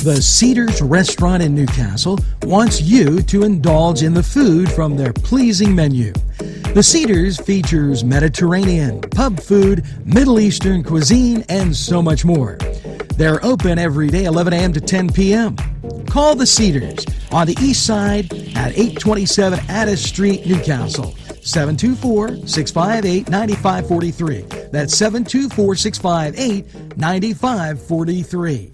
The Cedars restaurant in Newcastle wants you to indulge in the food from their pleasing menu. The Cedars features Mediterranean, pub food, Middle Eastern cuisine, and so much more. They're open every day 11 a.m. to 10 p.m. Call the Cedars on the east side at 827 Addis Street, Newcastle. 724-658-9543. That's 724-658-9543.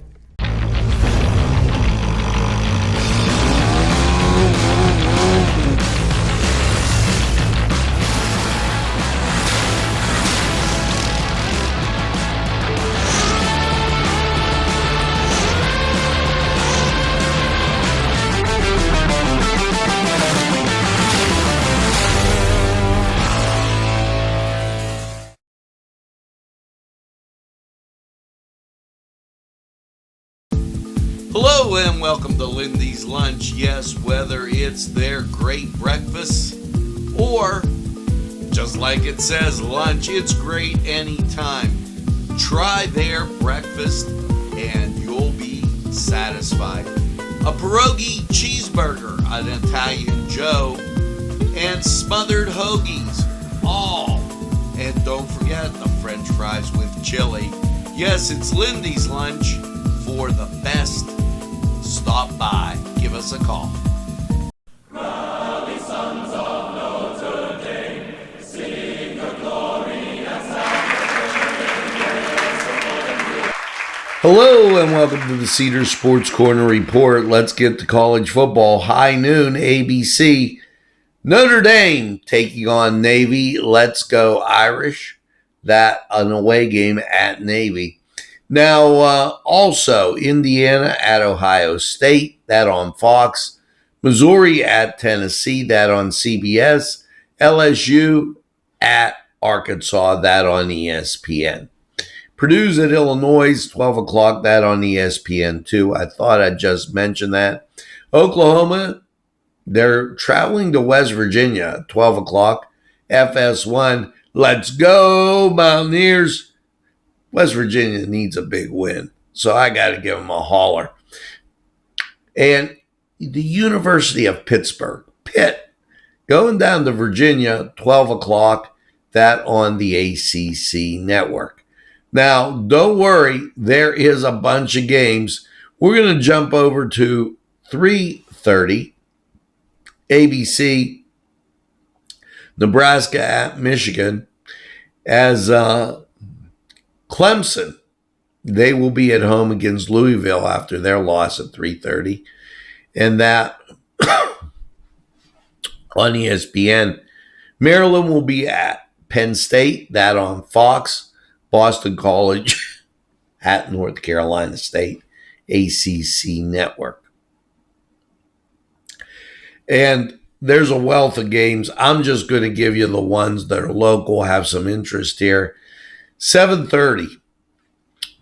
Hello and welcome to Lindy's Lunch. Yes, whether it's their great breakfast or, just like it says, lunch, it's great anytime. Try their breakfast and you'll be satisfied. A pierogi cheeseburger, an Italian Joe, and smothered hoagies, all. And don't forget the French fries with chili. Yes, it's Lindy's Lunch. For the best, stop by. Give us a call. Rally sons of Notre Dame, sing the glory and salvation. Hello and welcome to the Cedars Sports Corner Report. Let's get to college football. High noon, ABC. Notre Dame taking on Navy. Let's go Irish. That an away game at Navy. Now, also, Indiana at Ohio State, that on Fox. Missouri at Tennessee, that on CBS. LSU at Arkansas, that on ESPN. Purdue's at Illinois, 12 o'clock, that on ESPN2. I thought I'd just mention that. Oklahoma, they're traveling to West Virginia, 12 o'clock. FS1, let's go, Mountaineers. West Virginia needs a big win, so I got to give them a holler. And the University of Pittsburgh, Pitt, going down to Virginia, 12 o'clock, that on the ACC network. Now, don't worry, there is a bunch of games. We're going to jump over to 3:30, ABC, Nebraska at Michigan, as Clemson, they will be at home against Louisville after their loss at 3:30. And that on ESPN. Maryland will be at Penn State, that on Fox. Boston College at North Carolina State, ACC network. And there's a wealth of games. I'm just going to give you the ones that are local, have some interest here. 7:30,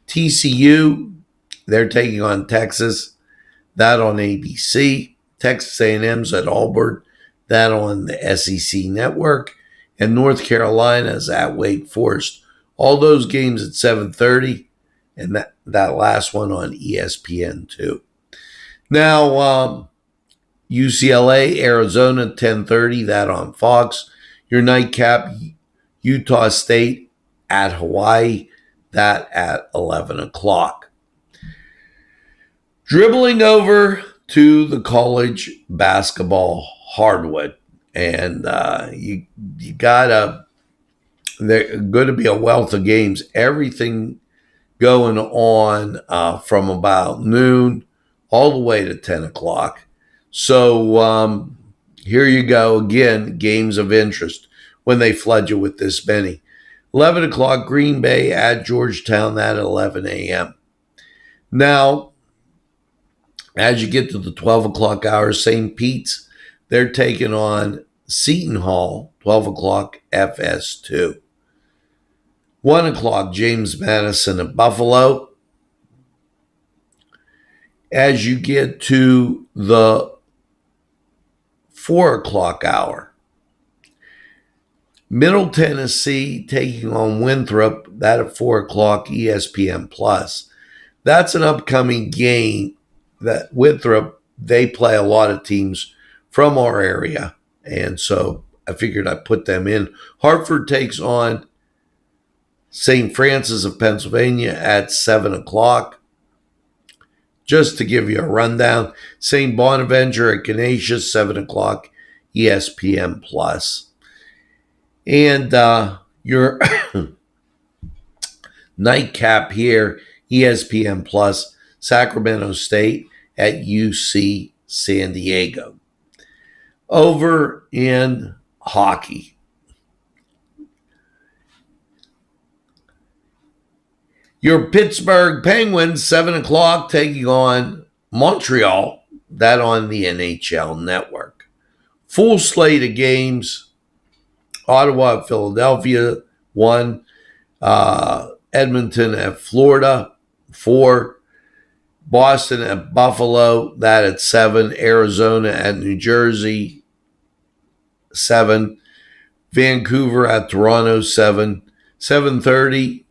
TCU, they're taking on Texas, that on ABC. Texas A&M's at Auburn, that on the SEC network. And North Carolina's at Wake Forest. All those games at 7:30, and that last one on ESPN2. Now, UCLA, Arizona, 10:30, that on Fox. Your nightcap, Utah State at Hawaii, that at 11 o'clock. Dribbling over to the college basketball hardwood. And you gotta, there's going to be a wealth of games. Everything going on from about noon all the way to 10 o'clock. So here you go. Again, games of interest when they flood you with this many. 11 o'clock, Green Bay at Georgetown, that at 11 a.m. Now, as you get to the 12 o'clock hour, St. Pete's, they're taking on Seton Hall, 12 o'clock, FS2. 1 o'clock, James Madison at Buffalo. As you get to the 4 o'clock hour, Middle Tennessee taking on Winthrop, that at 4 o'clock, ESPN+. That's an upcoming game that Winthrop, they play a lot of teams from our area. And so I figured I'd put them in. Hartford takes on St. Francis of Pennsylvania at 7 o'clock. Just to give you a rundown, St. Bonaventure at Canisius, 7 o'clock, ESPN Plus. And your nightcap here, ESPN Plus, Sacramento State at UC San Diego. Over in hockey, your Pittsburgh Penguins, 7 o'clock, taking on Montreal, that on the NHL Network. Full slate of games, Ottawa at Philadelphia, 1. Edmonton at Florida, 4. Boston at Buffalo, that at 7. Arizona at New Jersey, 7. Vancouver at Toronto, 7. 7:30,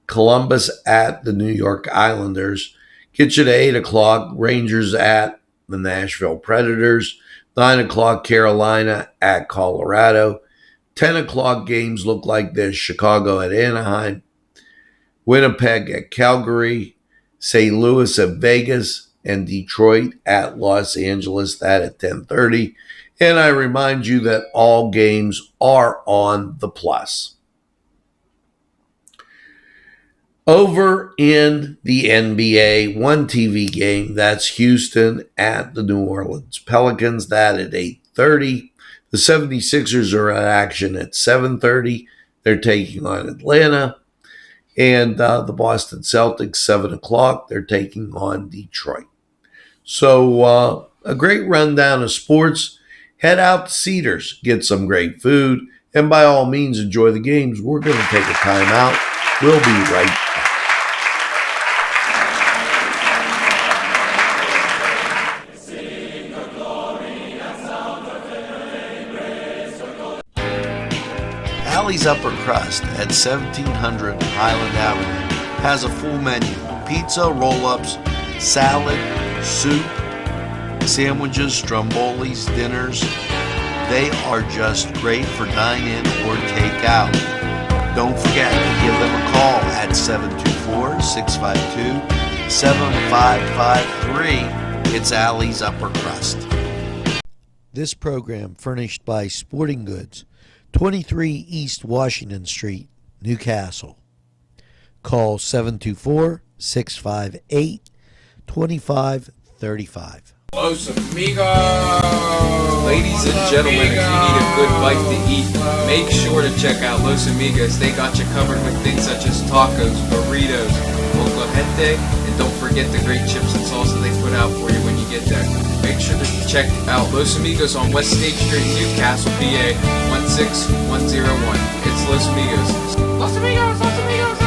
Columbus at the New York Islanders. Get you to 8 o'clock, Rangers at the Nashville Predators. 9 o'clock, Carolina at Colorado. 10 o'clock games look like this: Chicago at Anaheim, Winnipeg at Calgary, St. Louis at Vegas, and Detroit at Los Angeles, that at 10:30. And I remind you that all games are on the Plus. Over in the NBA, one TV game, that's Houston at the New Orleans Pelicans, that at 8:30. The 76ers are in action at 7:30. They're taking on Atlanta. And the Boston Celtics, 7 o'clock, they're taking on Detroit. So a great rundown of sports. Head out to Cedars, get some great food, and by all means, enjoy the games. We're going to take a time out. We'll be right back. Alley's Upper Crust at 1700 Highland Avenue has a full menu: pizza, roll-ups, salad, soup, sandwiches, strombolis, dinners. They are just great for dine-in or take-out. Don't forget to give them a call at 724-652-7553. It's Alley's Upper Crust. This program furnished by Sporting Goods, 23 East Washington Street, Newcastle. Call 724-658-2535. Los Amigos! Ladies and gentlemen, if you need a good bite to eat, make sure to check out Los Amigos. They got you covered with things such as tacos, burritos, molcajete, and don't forget the great chips and salsa they put out for you when you get there. Make sure to check out Los Amigos on West State Street, Newcastle, PA 16101. It's Los Amigos. Los Amigos! Los Amigos!